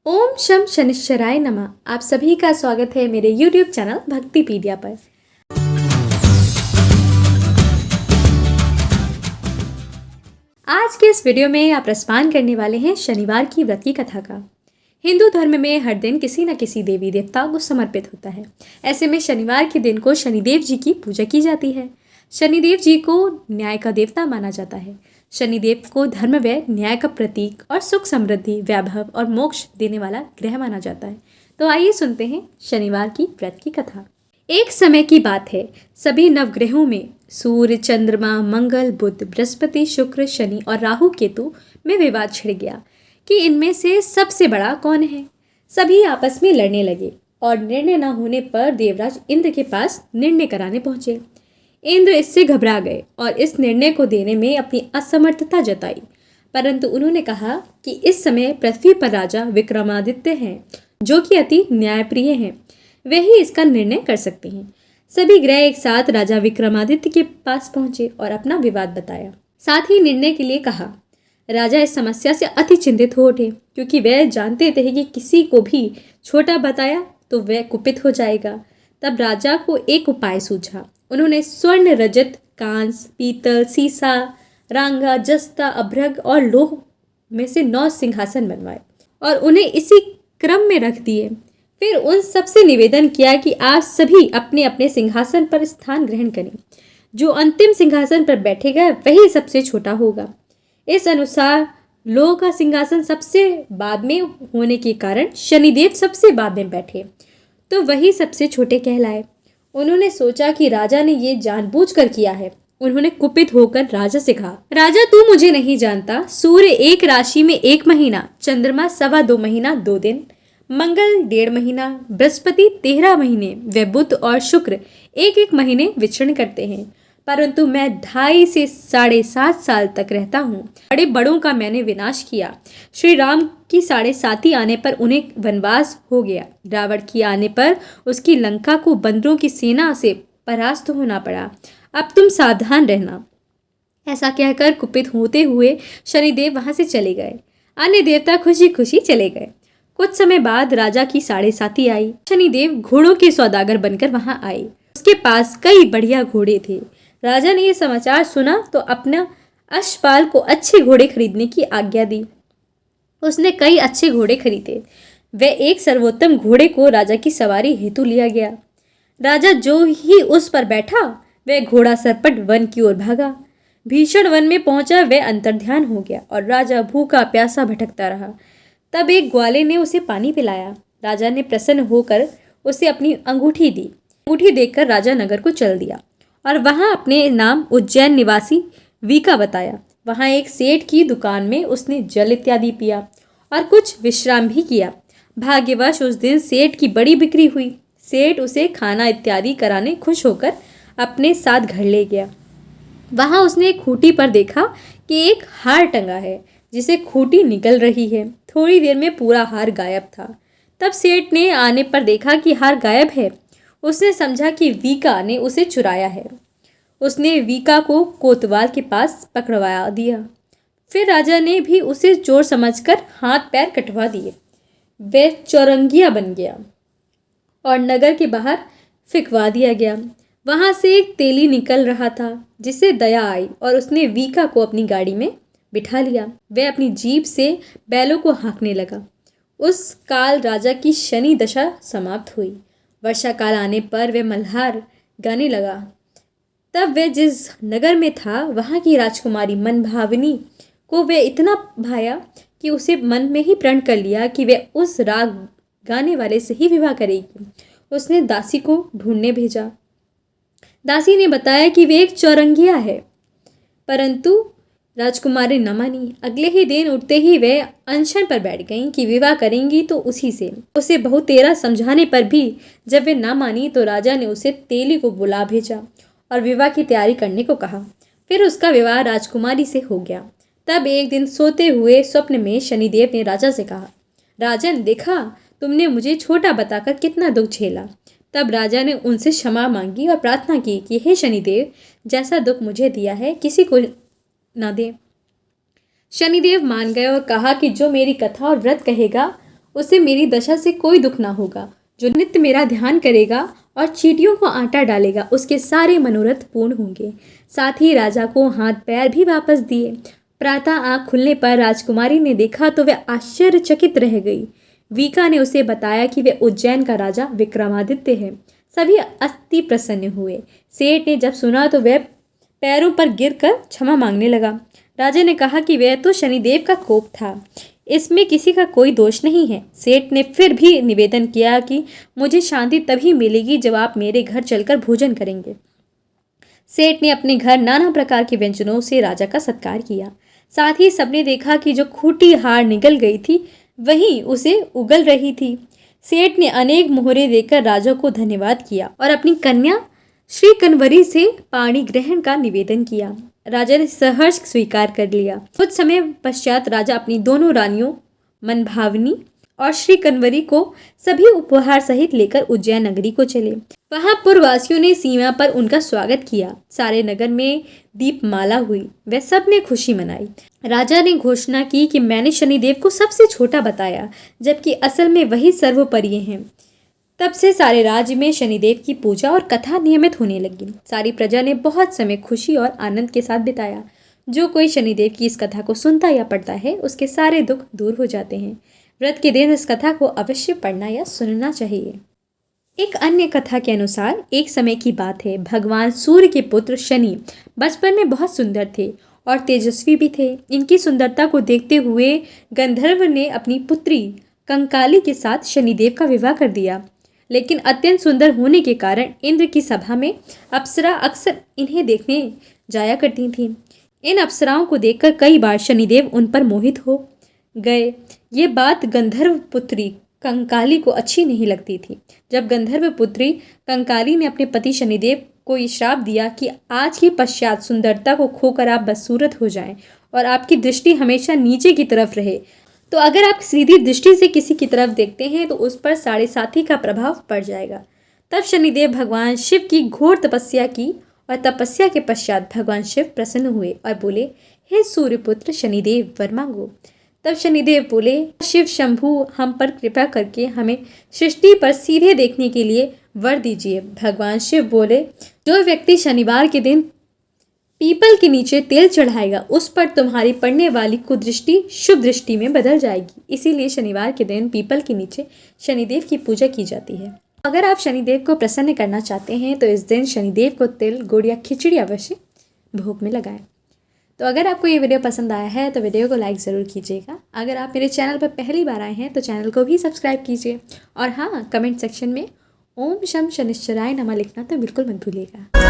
ओम शम शनिश्चराय नमः। आप सभी का स्वागत है मेरे YouTube चैनल भक्तिपीडिया पर। आज के इस वीडियो में आप रसपान करने वाले हैं शनिवार की व्रत की कथा का। हिंदू धर्म में हर दिन किसी न किसी देवी देवता को समर्पित होता है। ऐसे में शनिवार के दिन को शनिदेव जी की पूजा की जाती है। शनिदेव जी को न्याय का देवता माना जाता है। शनिदेव को धर्म व न्याय का प्रतीक और सुख समृद्धि वैभव और मोक्ष देने वाला ग्रह माना जाता है। तो आइए सुनते हैं शनिवार की व्रत की कथा। एक समय की बात है, सभी नवग्रहों में सूर्य, चंद्रमा, मंगल, बुध, बृहस्पति, शुक्र, शनि और राहु केतु में विवाद छिड़ गया कि इनमें से सबसे बड़ा कौन है। सभी आपस में लड़ने लगे और निर्णय न होने पर देवराज इंद्र के पास निर्णय कराने पहुंचे। इंद्र इससे घबरा गए और इस निर्णय को देने में अपनी असमर्थता जताई, परंतु उन्होंने कहा कि इस समय पृथ्वी पर राजा विक्रमादित्य हैं, जो कि अति न्यायप्रिय हैं। वे ही इसका निर्णय कर सकते हैं। सभी ग्रह एक साथ राजा विक्रमादित्य के पास पहुंचे और अपना विवाद बताया, साथ ही निर्णय के लिए कहा। राजा इस समस्या से अति चिंतित हो उठे, क्योंकि वह जानते थे कि किसी को भी छोटा बताया तो वह कुपित हो जाएगा। तब राजा को एक उपाय सूझा। उन्होंने स्वर्ण, रजत, कांस, पीतल, सीसा, रांगा, जस्ता, अभ्रक और लोह में से 9 सिंहासन बनवाए और उन्हें इसी क्रम में रख दिए। फिर उन सबसे निवेदन किया कि आप सभी अपने अपने सिंहासन पर स्थान ग्रहण करें। जो अंतिम सिंहासन पर बैठेगा वही सबसे छोटा होगा। इस अनुसार लोह का सिंहासन सबसे बाद में होने के कारण शनिदेव सबसे बाद में बैठे, तो वही सबसे छोटे कहलाए। उन्होंने सोचा कि राजा ने ये जानबूझकर किया है। उन्होंने कुपित होकर राजा से कहा, राजा तू मुझे नहीं जानता। सूर्य एक राशि में 1 महीना, चंद्रमा 2.25 महीना 2 दिन, मंगल 1.5 महीना, बृहस्पति 13 महीने व बुध और शुक्र 1-1 महीने विचरण करते हैं, परंतु मैं 2.5 से 7.5 साल तक रहता हूँ। बड़े बड़ों का मैंने विनाश किया। श्री राम की 7.5 आने पर उन्हें वनवास हो गया। रावण की आने पर उसकी लंका को बंदरों की सेना से परास्त होना पड़ा। अब तुम सावधान रहना। ऐसा कहकर कुपित होते हुए शनिदेव वहां से चले गए। अन्य देवता खुशी खुशी चले गए। कुछ समय बाद राजा की 7.5 आई। शनिदेव घोड़ों के सौदागर बनकर वहां आए। उसके पास कई बढ़िया घोड़े थे। राजा ने यह समाचार सुना तो अपना अश्वपाल को अच्छे घोड़े खरीदने की आज्ञा दी। उसने कई अच्छे घोड़े खरीदे। वह एक सर्वोत्तम घोड़े को राजा की सवारी हेतु लिया गया। राजा जो ही उस पर बैठा, वह घोड़ा सरपट वन की ओर भागा। भीषण वन में पहुंचा, वह अंतर्ध्यान हो गया और राजा भूखा प्यासा भटकता रहा। तब एक ग्वाले ने उसे पानी पिलाया। राजा ने प्रसन्न होकर उसे अपनी अंगूठी दी। अंगूठी देखकर राजा नगर को चल दिया और वहां अपने नाम उज्जैन निवासी वीका बताया। वहां एक सेठ की दुकान में उसने जल इत्यादि पिया और कुछ विश्राम भी किया। भाग्यवश उस दिन सेठ की बड़ी बिक्री हुई। सेठ उसे खाना इत्यादि कराने खुश होकर अपने साथ घर ले गया। वहां उसने एक खूंटी पर देखा कि एक हार टंगा है, जिसे खूंटी निकल रही है। थोड़ी देर में पूरा हार गायब था। तब सेठ ने आने पर देखा कि हार गायब है। उसने समझा कि वीका ने उसे चुराया है। उसने वीका को कोतवाल के पास पकड़वा दिया। फिर राजा ने भी उसे चोर समझकर हाथ पैर कटवा दिए। वह चौरंगिया बन गया और नगर के बाहर फिकवा दिया गया। वहां से एक तेली निकल रहा था, जिसे दया आई और उसने वीका को अपनी गाड़ी में बिठा लिया। वह अपनी जीभ से बैलों को हाँकने लगा। उस काल राजा की शनि दशा समाप्त हुई। वर्षा काल आने पर वह मल्हार गाने लगा। तब वह जिस नगर में था, वहाँ की राजकुमारी मनभाविनी को वह इतना भाया कि उसे मन में ही प्रण कर लिया कि वह उस राग गाने वाले से ही विवाह करेगी। उसने दासी को ढूंढने भेजा। दासी ने बताया कि वे एक चौरंगिया है, परंतु राजकुमारी न मानी। अगले ही दिन उठते ही वह अनशन पर बैठ गईं कि विवाह करेंगी तो उसी से। उसे बहुतेरा समझाने पर भी जब वे न मानी तो राजा ने उसे तेली को बुला भेजा और विवाह की तैयारी करने को कहा। फिर उसका विवाह राजकुमारी से हो गया। तब एक दिन सोते हुए स्वप्न में शनिदेव ने राजा से कहा, राजन देखा, तुमने मुझे छोटा बताकर कितना दुख झेला। तब राजा ने उनसे क्षमा मांगी और प्रार्थना की कि हे शनिदेव, जैसा दुख मुझे दिया है किसी को न दे। शनिदेव मान गए और कहा कि जो मेरी कथा और व्रत कहेगा उससे मेरी दशा से कोई दुख ना होगा। जो नित्य मेरा ध्यान करेगा और चींटियों को आटा डालेगा, उसके सारे मनोरथ पूर्ण होंगे। साथ ही राजा को हाथ पैर भी वापस दिए। प्रातः आँख खुलने पर राजकुमारी ने देखा तो वह आश्चर्यचकित रह गई। वीका ने उसे बताया कि वह उज्जैन का राजा विक्रमादित्य है। सभी अति प्रसन्न हुए। सेठ ने जब सुना तो वह पैरों पर गिरकर क्षमा मांगने लगा। राजा ने कहा कि वह तो शनिदेव का कोप था, इसमें किसी का कोई दोष नहीं है। सेठ ने फिर भी निवेदन किया कि मुझे शांति तभी मिलेगी जब आप मेरे घर चलकर भोजन करेंगे। सेठ ने अपने घर नाना प्रकार के व्यंजनों से राजा का सत्कार किया। साथ ही सबने देखा कि जो खूंटी हार निगल गई थी वहीं उसे उगल रही थी। सेठ ने अनेक मोहरे देकर राजा को धन्यवाद किया और अपनी कन्या श्री कन्वरी से पाणी ग्रहण का निवेदन किया। राजा ने सहर्ष स्वीकार कर लिया। कुछ समय पश्चात राजा अपनी दोनों रानियों मनभावनी और श्री कन्वरी को सभी उपहार सहित लेकर उज्जैन नगरी को चले। वहां पुरवासियों ने सीमा पर उनका स्वागत किया। सारे नगर में दीपमाला हुई। वह सब ने खुशी मनाई। राजा ने घोषणा की कि मैंने शनिदेव को सबसे छोटा बताया, जबकि असल में वही सर्वोपरि हैं। तब से सारे राज्य में शनिदेव की पूजा और कथा नियमित होने लगी। सारी प्रजा ने बहुत समय खुशी और आनंद के साथ बिताया। जो कोई शनिदेव की इस कथा को सुनता या पढ़ता है, उसके सारे दुख दूर हो जाते हैं। व्रत के दिन इस कथा को अवश्य पढ़ना या सुनना चाहिए। एक अन्य कथा के अनुसार एक समय की बात है, भगवान सूर्य के पुत्र शनि बचपन में बहुत सुंदर थे और तेजस्वी भी थे। इनकी सुंदरता को देखते हुए गंधर्व ने अपनी पुत्री कंकाली के साथ शनिदेव का विवाह कर दिया। लेकिन अत्यंत सुंदर होने के कारण इंद्र की सभा में अप्सरा अक्सर इन्हें देखने जाया करती थीं। इन अप्सराओं को देखकर कई बार शनिदेव उन पर मोहित हो गए। ये बात गंधर्व पुत्री कंकाली को अच्छी नहीं लगती थी। जब गंधर्व पुत्री कंकाली ने अपने पति शनिदेव को ये श्राप दिया कि आज के पश्चात सुंदरता को खोकर आप बदसूरत हो जाएं और आपकी दृष्टि हमेशा नीचे की तरफ रहे, तो अगर आप सीधी दृष्टि से किसी की तरफ देखते हैं तो उस पर 7.5 का प्रभाव पड़ जाएगा। तब शनिदेव भगवान शिव की घोर तपस्या की और तपस्या के पश्चात भगवान शिव प्रसन्न हुए और बोले, हे सूर्यपुत्र शनिदेव, वर मांगो। तब शनिदेव बोले, शिव शंभु, हम पर कृपा करके हमें सृष्टि पर सीधे देखने के लिए वर दीजिए। भगवान शिव बोले, जो व्यक्ति शनिवार के दिन पीपल के नीचे तेल चढ़ाएगा उस पर तुम्हारी पड़ने वाली कुदृष्टि शुभ दृष्टि में बदल जाएगी। इसीलिए शनिवार के दिन पीपल के नीचे शनिदेव की पूजा की जाती है। अगर आप शनिदेव को प्रसन्न करना चाहते हैं तो इस दिन शनिदेव को तिल, गुड़ या खिचड़ी अवश्य भोग में लगाएं। तो अगर आपको ये वीडियो पसंद आया है तो वीडियो को लाइक ज़रूर कीजिएगा। अगर आप मेरे चैनल पर पहली बार आए हैं तो चैनल को भी सब्सक्राइब कीजिए। और हाँ, कमेंट सेक्शन में ओम शम शनिश्चराय नमः लिखना तो बिल्कुल मत भूलिएगा।